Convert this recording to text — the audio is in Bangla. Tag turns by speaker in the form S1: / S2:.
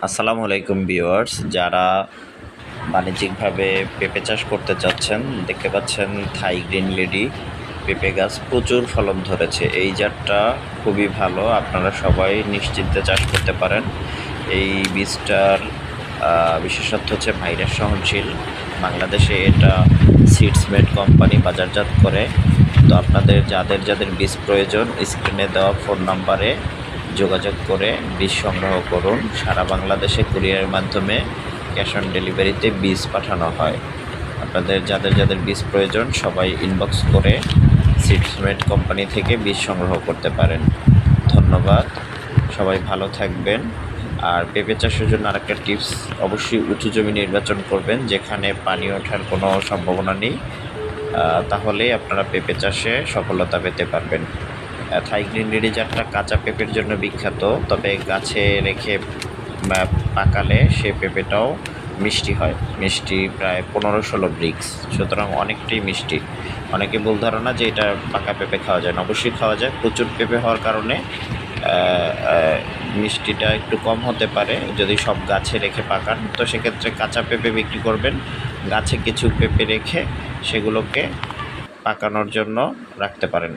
S1: আসসালামু আলাইকুম ভিউয়ার্স, যারা বাণিজ্যিকভাবে পেঁপে চাষ করতে চাচ্ছেন, দেখতে পাচ্ছেন থাই গ্রিন লেডি পেঁপে গাছ প্রচুর ফলন ধরেছে। এই জাতটা খুবই ভালো, আপনারা সবাই নিশ্চিন্তে চাষ করতে পারেন। এই বীজটার বিশেষত্ব হচ্ছে ভাইরাস সহনশীল। বাংলাদেশে এটা সিডসমেট কোম্পানি বাজারজাত করে। তো আপনাদের যাদের যাদের বীজ প্রয়োজন, স্ক্রিনে দেওয়া ফোন নাম্বারে যোগাযোগ করে বীজ সংগ্রহ করুন। সারা বাংলাদেশে কুরিয়ারের মাধ্যমে ক্যাশ অন ডেলিভারিতে বীজ পাঠানো হয়। আপনাদের যাদের যাদের বীজ প্রয়োজন সবাই ইনবক্স করে সিডসমেট কোম্পানি থেকে বীজ সংগ্রহ করতে পারেন। ধন্যবাদ, সবাই ভালো থাকবেন। আর পেঁপে চাষের জন্য আরেকটা টিপস, অবশ্যই উঁচু জমি নির্বাচন করবেন যেখানে পানি ওঠার কোনো সম্ভাবনা নেই, তাহলেই আপনারা পেঁপে চাষে সফলতা পেতে পারবেন। থাই গ্রিন লেডি জাতটা কাঁচা পেঁপের জন্য বিখ্যাত, তবে গাছে রেখে পাকালে সে পেঁপেটাও মিষ্টি হয়, মিষ্টি প্রায় 15-16 ব্রিক্স, সুতরাং অনেকটাই মিষ্টি। অনেকে ভুল ধারণা যে এটা পাকা পেঁপে খাওয়া যায় না, অবশ্যই খাওয়া যায়। প্রচুর পেঁপে হওয়ার কারণে মিষ্টিটা একটু কম হতে পারে যদি সব গাছে রেখে পাকান। তো সেক্ষেত্রে কাঁচা পেঁপে বিক্রি করবেন, গাছে কিছু পেঁপে রেখে সেগুলোকে পাকানোর জন্য রাখতে পারেন।